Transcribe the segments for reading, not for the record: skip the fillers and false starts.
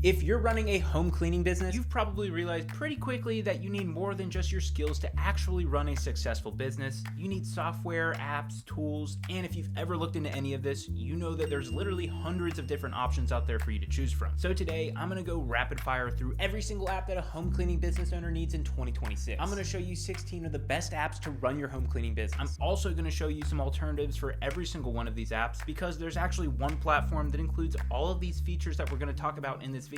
If you're running a home cleaning business, you've probably realized pretty quickly that you need more than just your skills to actually run a successful business. You need software, apps, tools, and if you've ever looked into any of this, you know that there's literally hundreds of different options out there for you to choose from. So today, I'm gonna go rapid fire through every single app that a home cleaning business owner needs in 2026. I'm gonna show you 16 of the best apps to run your home cleaning business. I'm also gonna show you some alternatives for every single one of these apps because there's actually one platform that includes all of these features that we're gonna talk about in this video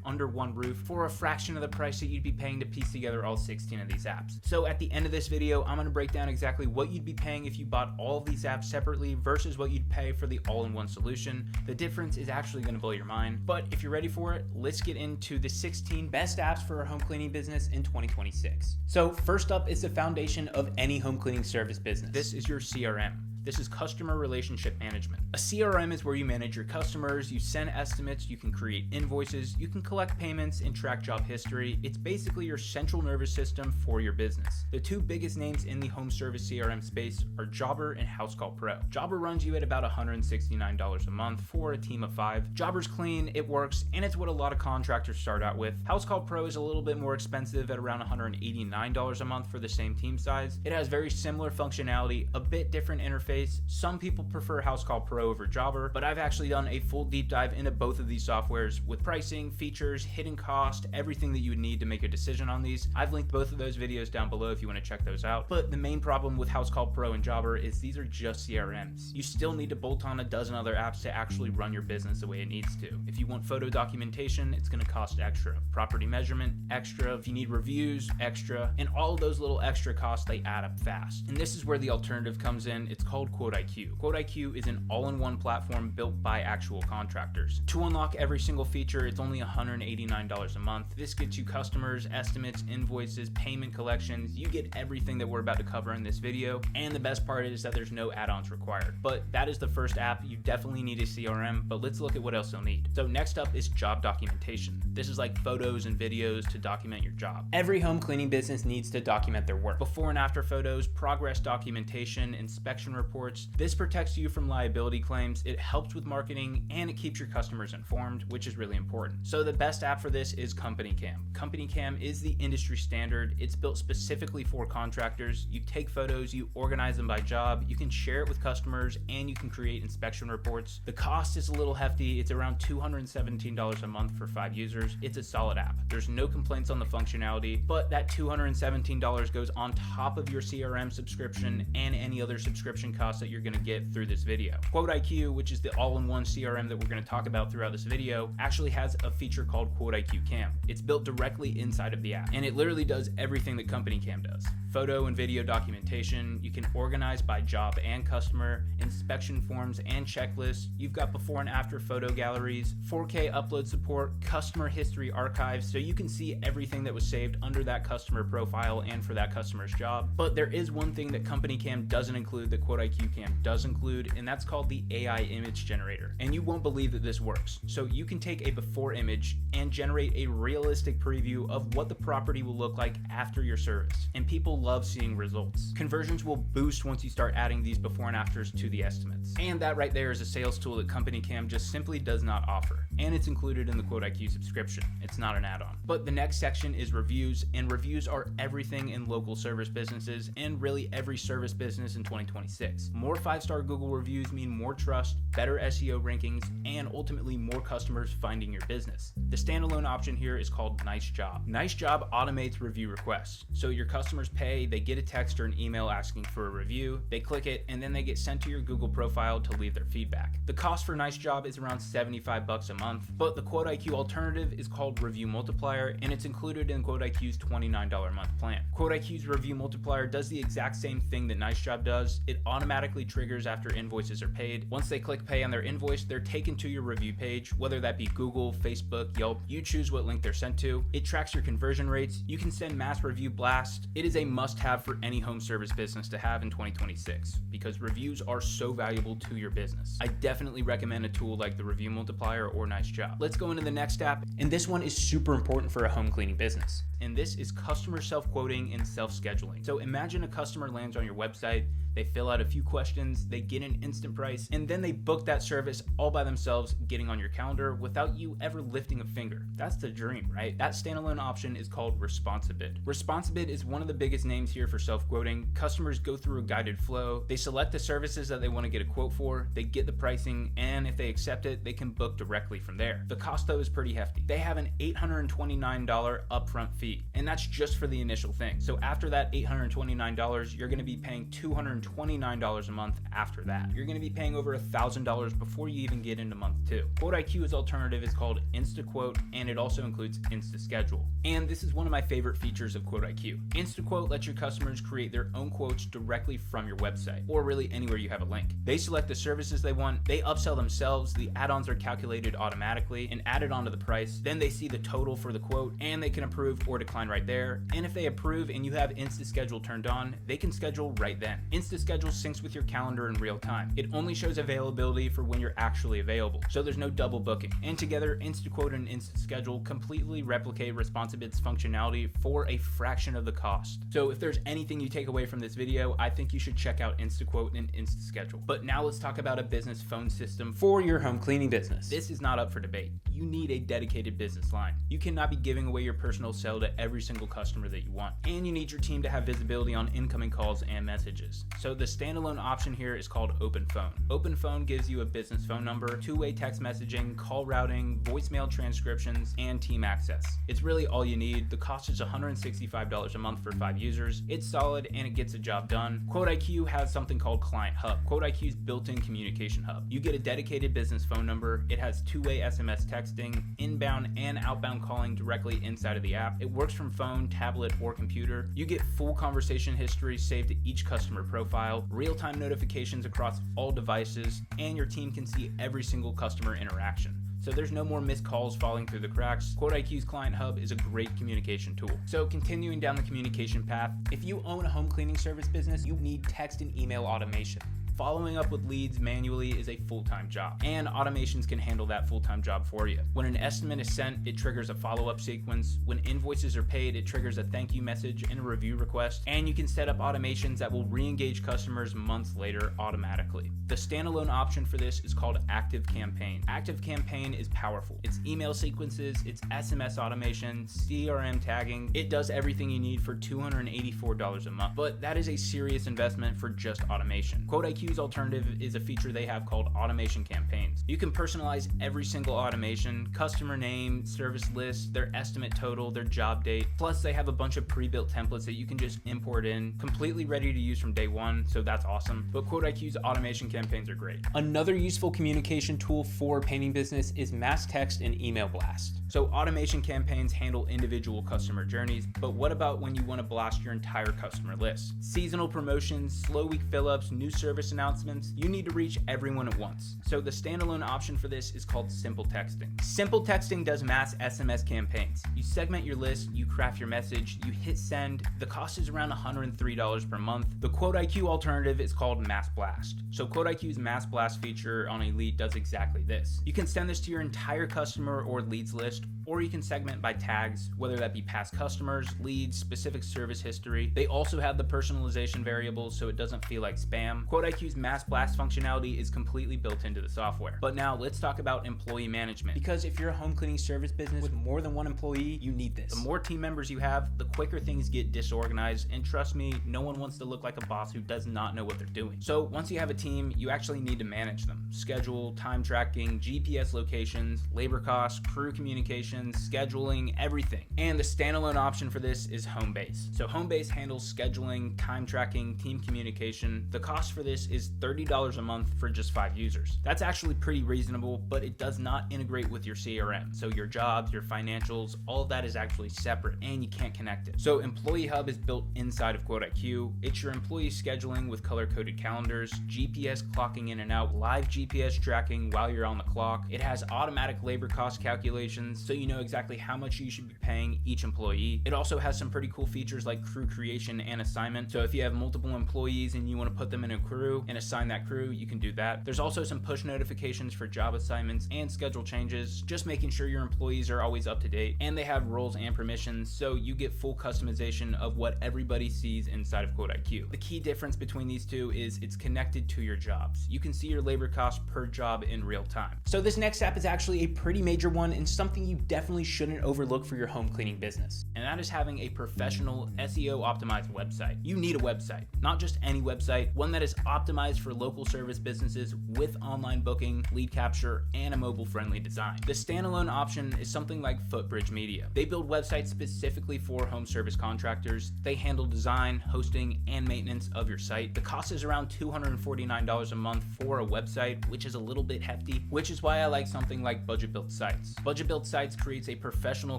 under one roof for a fraction of the price that you'd be paying to piece together all 16 of these apps. So at the end of this video, I'm gonna break down exactly what you'd be paying if you bought all of these apps separately versus what you'd pay for the all-in-one solution. The difference is actually gonna blow your mind. But if you're ready for it, let's get into the 16 best apps for a home cleaning business in 2026. So first up is the foundation of any home cleaning service business. This is your CRM. This is customer relationship management. A CRM is where you manage your customers, you send estimates, you can create invoices, you can collect payments and track job history. It's basically your central nervous system for your business. The two biggest names in the home service CRM space are Jobber and Housecall Pro. Jobber runs you at about $169 a month for a team of 5. Jobber's clean, it works, and it's what a lot of contractors start out with. Housecall Pro is a little bit more expensive at around $189 a month for the same team size. It has very similar functionality, a bit different interface. Some people prefer Housecall Pro over Jobber, but I've actually done a full deep dive into both of these softwares with pricing, features, hidden cost, everything that you would need to make a decision on these. I've linked both of those videos down below if you want to check those out. But the main problem with Housecall Pro and Jobber is these are just CRMs. You still need to bolt on a dozen other apps to actually run your business the way it needs to. If you want photo documentation, it's going to cost extra. Property measurement, extra. If you need reviews, extra. And all of those little extra costs, they add up fast. And this is where the alternative comes in. It's called QuoteIQ. QuoteIQ is an all-in-one platform built by actual contractors. To unlock every single feature, it's only $189 a month. This gets you customers, estimates, invoices, payment collections. You get everything that we're about to cover in this video. And the best part is that there's no add-ons required. But that is the first app. You definitely need a CRM, but let's look at what else you'll need. So next up is job documentation. This is like photos and videos to document your job. Every home cleaning business needs to document their work. Before and after photos, progress documentation, inspection reports. This protects you from liability claims, it helps with marketing, and it keeps your customers informed, which is really important. So the best app for this is CompanyCam. CompanyCam is the industry standard. It's built specifically for contractors. You take photos, you organize them by job, you can share it with customers, and you can create inspection reports. The cost is a little hefty. It's around $217 a month for 5 users. It's a solid app. There's no complaints on the functionality, but that $217 goes on top of your CRM subscription and any other subscription costs that you're going to get through this video. QuoteIQ, which is the all-in-one CRM that we're going to talk about throughout this video, actually has a feature called QuoteIQ Cam. It's built directly inside of the app, and it literally does everything that CompanyCam does. Photo and video documentation, you can organize by job and customer, inspection forms and checklists, you've got before and after photo galleries, 4K upload support, customer history archives, so you can see everything that was saved under that customer profile and for that customer's job. But there is one thing that CompanyCam doesn't include that QuoteIQ Cam does include, and that's called the AI image generator. And you won't believe that this works. So you can take a before image and generate a realistic preview of what the property will look like after your service. And people love seeing results. Conversions will boost once you start adding these before and afters to the estimates. And that right there is a sales tool that CompanyCam just simply does not offer. And it's included in the QuoteIQ subscription. It's not an add-on. But the next section is reviews, and reviews are everything in local service businesses and really every service business in 2026. More 5-star Google reviews mean more trust, better SEO rankings, and ultimately more customers finding your business. The standalone option here is called NiceJob. NiceJob automates review requests. So your customers pay, they get a text or an email asking for a review, they click it, and then they get sent to your Google profile to leave their feedback. The cost for NiceJob is around $75 a month, but the QuoteIQ alternative is called Review Multiplier, and it's included in QuoteIQ's $29 a month plan. QuoteIQ's Review Multiplier does the exact same thing that NiceJob does. It automatically triggers after invoices are paid. Once they click pay on their invoice, they're taken to your review page, whether that be Google, Facebook, Yelp. You choose what link they're sent to. It tracks your conversion rates. You can send mass review blasts. It is a must-have for any home service business to have in 2026 because reviews are so valuable to your business. I definitely recommend a tool like the Review Multiplier or NiceJob. Let's go into the next app, and this one is super important for a home cleaning business. and this is customer self-quoting and self-scheduling. So imagine a customer lands on your website, they fill out a few questions, they get an instant price, and then they book that service all by themselves, getting on your calendar without you ever lifting a finger. That's the dream, right? That standalone option is called ResponsiBid. ResponsiBid is one of the biggest names here for self-quoting. Customers go through a guided flow, they select the services that they want to get a quote for, they get the pricing, and if they accept it, they can book directly from there. The cost though is pretty hefty. They have an $829 upfront fee, and that's just for the initial thing. So after that $829, you're going to be paying $229 a month after that. You're going to be paying over $1,000 before you even get into month 2. QuoteIQ's alternative is called InstaQuote, and it also includes InstaSchedule. And this is one of my favorite features of QuoteIQ. InstaQuote lets your customers create their own quotes directly from your website, or really anywhere you have a link. They select the services they want, they upsell themselves, the add-ons are calculated automatically and added onto the price, then they see the total for the quote, and they can approve or decline right there. And if they approve and you have InstaSchedule turned on, they can schedule right then. InstaSchedule syncs with your calendar in real time. It only shows availability for when you're actually available, so there's no double booking. And together, InstaQuote and InstaSchedule completely replicate ResponsiBid's functionality for a fraction of the cost. So if there's anything you take away from this video, I think you should check out InstaQuote and InstaSchedule. But now let's talk about a business phone system for your home cleaning business. This is not up for debate. You need a dedicated business line. You cannot be giving away your personal cell to every single customer that you want. And you need your team to have visibility on incoming calls and messages. So the standalone option here is called Open Phone. Open Phone gives you a business phone number, two-way text messaging, call routing, voicemail transcriptions, and team access. It's really all you need. The cost is $165 a month for 5 users. It's solid and it gets the job done. QuoteIQ has something called Client Hub, QuoteIQ's built-in communication hub. You get a dedicated business phone number. It has two-way SMS texting, inbound and outbound calling directly inside of the app. It works from phone, tablet, or computer. You get full conversation history saved to each customer profile, real-time notifications across all devices, and your team can see every single customer interaction. So there's no more missed calls falling through the cracks. QuoteIQ's Client Hub is a great communication tool. So continuing down the communication path, if you own a home cleaning service business, you need text and email automation. Following up with leads manually is a full-time job, and automations can handle that full-time job for you. When an estimate is sent, it triggers a follow-up sequence. When invoices are paid, it triggers a thank you message and a review request, and you can set up automations that will re-engage customers months later automatically. The standalone option for this is called ActiveCampaign. ActiveCampaign is powerful. It's email sequences, it's SMS automation, CRM tagging. It does everything you need for $284 a month, but that is a serious investment for just automation. QuoteIQ's alternative is a feature they have called automation campaigns. You can personalize every single automation, customer name, service list, their estimate total, their job date. Plus they have a bunch of pre-built templates that you can just import in, completely ready to use from day one, so that's awesome. But QuoteIQ's automation campaigns are great. Another useful communication tool for painting business is mass text and email blast. So automation campaigns handle individual customer journeys, but what about when you want to blast your entire customer list? Seasonal promotions, slow week fill-ups, new service announcements, you need to reach everyone at once. So the standalone option for this is called Simple Texting. Simple Texting does mass SMS campaigns. You segment your list, you craft your message, you hit send. The cost is around $103 per month. The QuoteIQ alternative is called Mass Blast. So QuoteIQ's Mass Blast feature on Elite does exactly this. You can send this to your entire customer or leads list, or you can segment by tags, whether that be past customers, leads, specific service history. They also have the personalization variables so it doesn't feel like spam. QuoteIQ's Mass Blast functionality is completely built into the software. But now let's talk about employee management, because if you're a home cleaning service business with more than one employee, you need this. The more team members you have, the quicker things get disorganized, and trust me, no one wants to look like a boss who does not know what they're doing. So once you have a team, you actually need to manage them. Schedule, time tracking, GPS locations, labor costs, crew communications, scheduling, everything. And the standalone option for this is Homebase. So Homebase handles scheduling, time tracking, team communication. The cost for this is $30 a month for just 5 users. That's actually pretty reasonable, but it does not integrate with your CRM. So your jobs, your financials, all of that is actually separate and you can't connect it. So Employee Hub is built inside of QuoteIQ. It's your employee scheduling with color-coded calendars, GPS clocking in and out, live GPS tracking while you're on the clock. It has automatic labor cost calculations, so you know exactly how much you should be paying each employee. It also has some pretty cool features like crew creation and assignment. So if you have multiple employees and you want to put them in a crew, crew and assign that crew, you can do that. There's also some push notifications for job assignments and schedule changes, just making sure your employees are always up to date, and they have roles and permissions, so you get full customization of what everybody sees inside of QuoteIQ. The key difference between these two is it's connected to your jobs. You can see your labor costs per job in real time. So this next step is actually a pretty major one and something you definitely shouldn't overlook for your home cleaning business. And that is having a professional SEO optimized website. You need a website, not just any website, one that is optimized for local service businesses with online booking, lead capture, and a mobile friendly design. The standalone option is something like Footbridge Media. They build websites specifically for home service contractors. They handle design, hosting, and maintenance of your site. The cost is around $249 a month for a website, which is a little bit hefty, which is why I like something like Budget Built Sites. Budget Built Sites creates a professional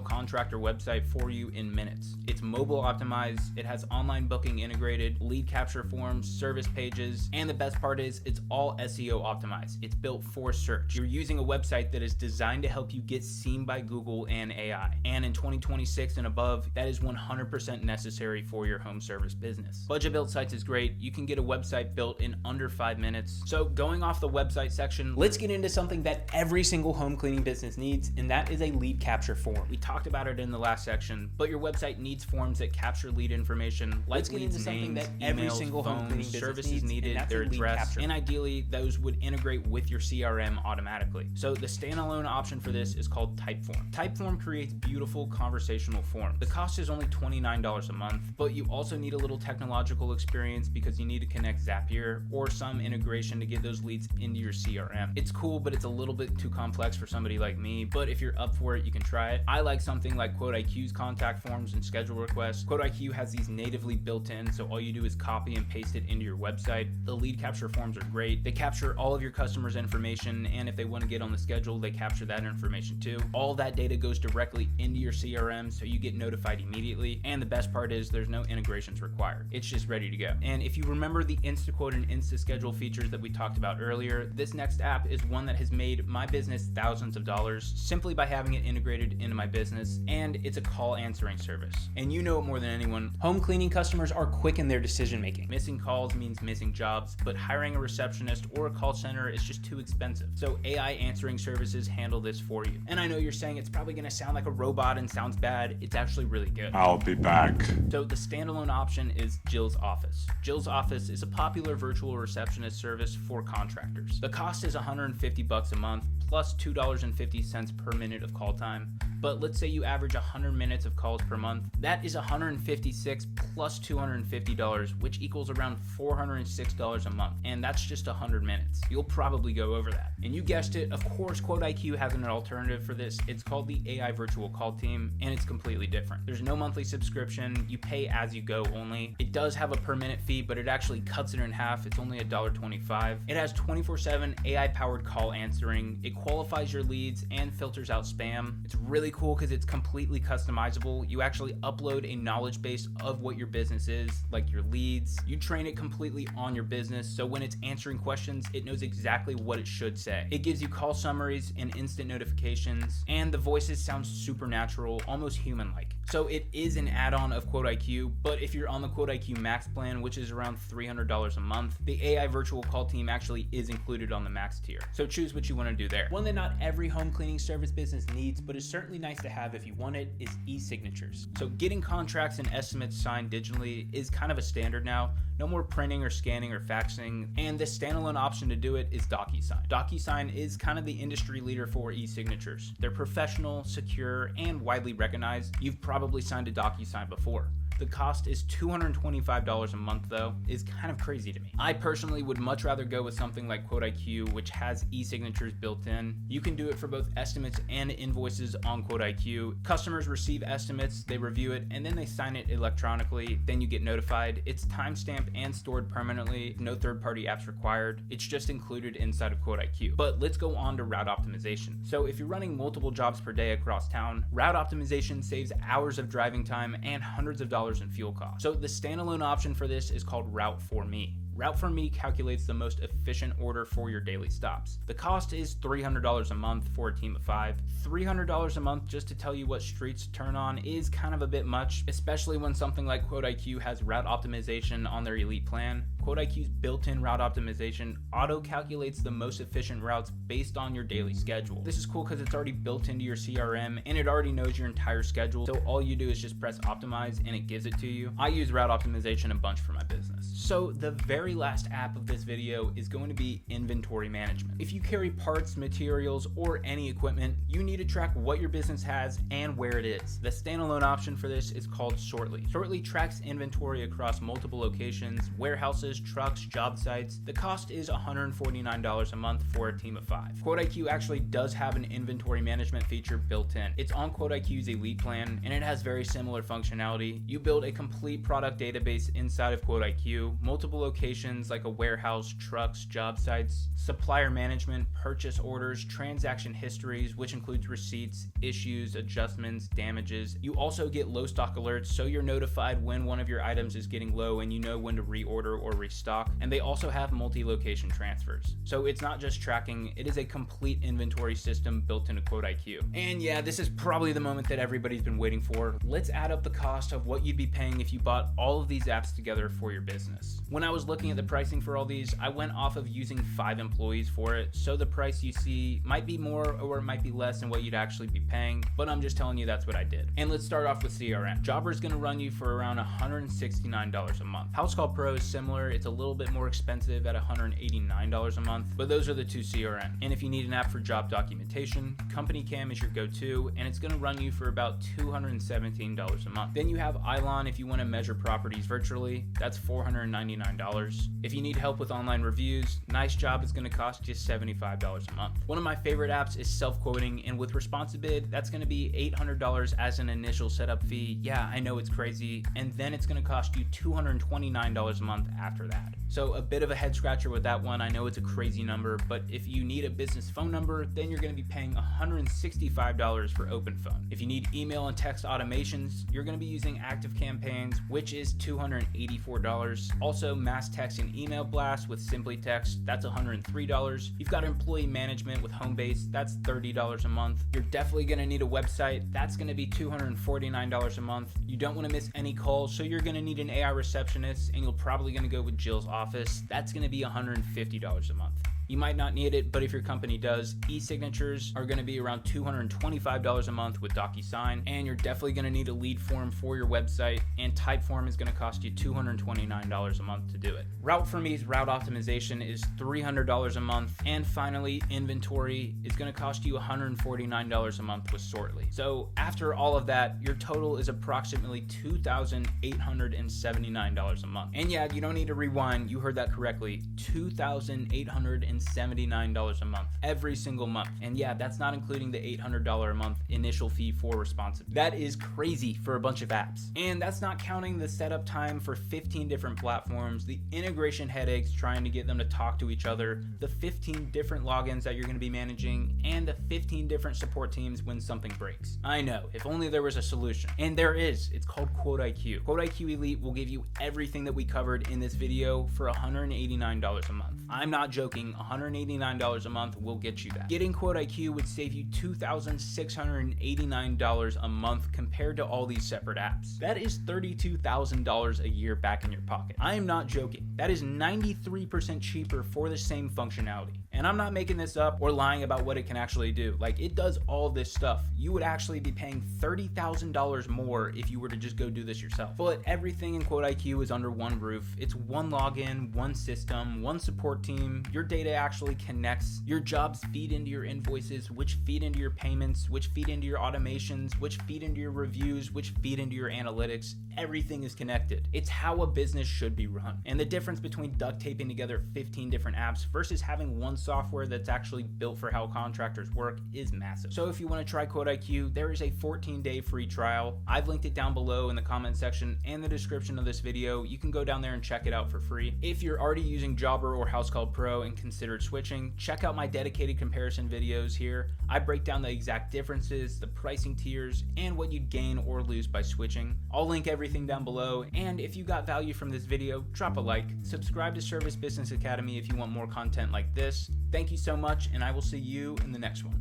contractor website for you in minutes. It's mobile optimized, it has online booking integrated, lead capture forms, service pages, and the best part is it's all SEO optimized. It's built for search. You're using a website that is designed to help you get seen by Google and AI. And in 2026 and above, that is 100% necessary for your home service business. Budget Built Sites is great. You can get a website built in under 5 minutes. So going off the website section, let's get into something that every single home cleaning business needs, and that is a lead capture form. We talked about it in the last section, but your website needs forms that capture lead information, like leads, names, that every single home cleaning services needed, their address, and ideally those would integrate with your CRM automatically. So the standalone option for this is called Typeform. Typeform creates beautiful conversational forms. The cost is only $29 a month, but you also need a little technological experience because you need to connect Zapier or some integration to get those leads into your CRM. It's cool, but it's a little bit too complex for somebody like me, but if you're up for it, you can try it. I like something like QuoteIQ's contact forms and schedule requests. QuoteIQ has these natively built in, so all you do is copy and paste it into your website. The lead capture forms are great. They capture all of your customers' information, and if they want to get on the schedule, they capture that information too. All that data goes directly into your CRM, so you get notified immediately, and the best part is there's no integrations required. It's just ready to go. And if you remember the InstaQuote and InstaSchedule features that we talked about earlier, this next app is one that has made my business thousands of dollars simply by having it integrated into my business, and it's a call answering service. And you know it more than anyone, home cleaning customers are quick in their decision making. Missing calls means missing jobs, but hiring a receptionist or a call center is just too expensive. So AI answering services handle this for you. And I know you're saying it's probably gonna sound like a robot and sounds bad. It's actually really good. I'll be back. So the standalone option is Jill's Office. Jill's Office is a popular virtual receptionist service for contractors. The cost is $150 a month plus $2.50 per minute of call time. But let's say you average 100 minutes of calls per month. That is $156 plus $250, which equals around $406 a month. And that's just 100 minutes. You'll probably go over that. And you guessed it, of course, QuoteIQ has an alternative for this. It's called the AI Virtual Call Team, and it's completely different. There's no monthly subscription. You pay as you go only. It does have a per minute fee, but it actually cuts it in half. It's only $1.25. It has 24/7 AI-powered call answering. It qualifies your leads and filters out spam. It's really cool because it's completely customizable. You actually upload a knowledge base of what your business is, like your leads. You train it completely on your business, so when it's answering questions, it knows exactly what it should say. It gives you call summaries and instant notifications, and the voices sound super natural, almost human-like. So it is an add-on of QuoteIQ, but if you're on the QuoteIQ Max plan, which is around $300 a month, the AI Virtual Call Team actually is included on the Max tier. So choose what you want to do there. One that not every home cleaning service business needs, but is certainly nice to have if you want it, is e-signatures. So getting contracts and estimates signed digitally is kind of a standard now. No more printing or scanning or faxing, and the standalone option to do it is DocuSign. DocuSign is kind of the industry leader for e-signatures. They're professional, secure, and widely recognized. You've probably signed a DocuSign before. The cost is $225 a month though, is kind of crazy to me. I personally would much rather go with something like QuoteIQ, which has e-signatures built in. You can do it for both estimates and invoices on QuoteIQ. Customers receive estimates, they review it, and then they sign it electronically. Then you get notified. It's timestamped and stored permanently. No third-party apps required. It's just included inside of QuoteIQ. But let's go on to route optimization. So if you're running multiple jobs per day across town, route optimization saves hours of driving time and hundreds of dollars in fuel costs. So the standalone option for this is called Route for Me. Route for Me calculates the most efficient order for your daily stops. The cost is $300 a month for a team of 5. $300 a month just to tell you what streets to turn on is kind of a bit much, especially when something like QuoteIQ has route optimization on their elite plan. QuoteIQ's built-in route optimization auto-calculates the most efficient routes based on your daily schedule. This is cool because it's already built into your CRM and it already knows your entire schedule, so all you do is just press optimize and it gives it to you. I use route optimization a bunch for my business. So the very last app of this video is going to be inventory management. If you carry parts, materials, or any equipment, you need to track what your business has and where it is. The standalone option for this is called Sortly. Sortly tracks inventory across multiple locations, warehouses, trucks, job sites. The cost is $149 a month for a team of 5. QuoteIQ actually does have an inventory management feature built in. It's on QuoteIQ's Elite plan and it has very similar functionality. You build a complete product database inside of QuoteIQ, multiple locations like a warehouse, trucks, job sites, supplier management, purchase orders, transaction histories, which includes receipts, issues, adjustments, damages. You also get low stock alerts, so you're notified when one of your items is getting low and you know when to reorder or restock. And they also have multi-location transfers. So it's not just tracking, it is a complete inventory system built into QuoteIQ. And yeah, this is probably the moment that everybody's been waiting for. Let's add up the cost of what you'd be paying if you bought all of these apps together for your business. When I was looking at the pricing for all these, I went off of using 5 employees for it, so the price you see might be more or it might be less than what you'd actually be paying, but I'm just telling you that's what I did. And let's start off with CRM. Jobber is going to run you for around $169 a month. Housecall Pro is similar. It's a little bit more expensive at $189 a month, but those are the two CRM. And if you need an app for job documentation, CompanyCam is your go-to, and it's going to run you for about $217 a month. Then you have Ilon if you want to measure properties virtually. That's $499. If you need help with online reviews, NiceJob is going to cost you $75 a month. One of my favorite apps is self-quoting, and with ResponsiBid, that's going to be $800 as an initial setup fee. Yeah, I know it's crazy, and then it's going to cost you $229 a month after that. So a bit of a head scratcher with that one. I know it's a crazy number, but if you need a business phone number, then you're going to be paying $165 for OpenPhone. If you need email and text automations, you're going to be using ActiveCampaigns, which is $284. Also, mass text and email blast with Simply Text, that's $103. You've got employee management with Homebase, that's $30 a month. You're definitely going to need a website, that's going to be $249 a month. You don't want to miss any calls, so you're going to need an AI receptionist, and you're probably going to go with Jill's office. That's going to be $150 a month. You might not need it, but if your company does, e-signatures are going to be around $225 a month with DocuSign, and you're definitely going to need a lead form for your website, and Typeform is going to cost you $229 a month to do it. Route for Me's route optimization is $300 a month, and finally, inventory is going to cost you $149 a month with Sortly. So after all of that, your total is approximately $2,879 a month. And yeah, you don't need to rewind, you heard that correctly, $2,879 a month every single month. And yeah, that's not including the $800 a month initial fee for ResponsiBid. That is crazy for a bunch of apps. And that's not counting the setup time for 15 different platforms, the integration headaches trying to get them to talk to each other, the 15 different logins that you're going to be managing, and the 15 different support teams when something breaks. I know, if only there was a solution. And there is. It's called QuoteIQ. QuoteIQ Elite will give you everything that we covered in this video for $189 a month. I'm not joking, $189 a month will get you that. Getting QuoteIQ would save you $2,689 a month compared to all these separate apps. That is $32,000 a year back in your pocket. I am not joking. That is 93% cheaper for the same functionality. And I'm not making this up or lying about what it can actually do. Like, it does all this stuff. You would actually be paying $30,000 more if you were to just go do this yourself. But everything in QuoteIQ is under one roof. It's one login, one system, one support team. Your data actually connects. Your jobs feed into your invoices, which feed into your payments, which feed into your automations, which feed into your reviews, which feed into your analytics. Everything is connected. It's how a business should be run. And the difference between duct taping together 15 different apps versus having one software that's actually built for how contractors work is massive. So if you want to try QuoteIQ, there is a 14-day free trial. I've linked it down below in the comment section and the description of this video. You can go down there and check it out for free. If you're already using Jobber or Housecall Pro and considered switching, check out my dedicated comparison videos here. I break down the exact differences, the pricing tiers, and what you'd gain or lose by switching. I'll link everything down below, and if you got value from this video, drop a like, subscribe to Service Business Academy if you want more content like this. Thank you so much, and I will see you in the next one.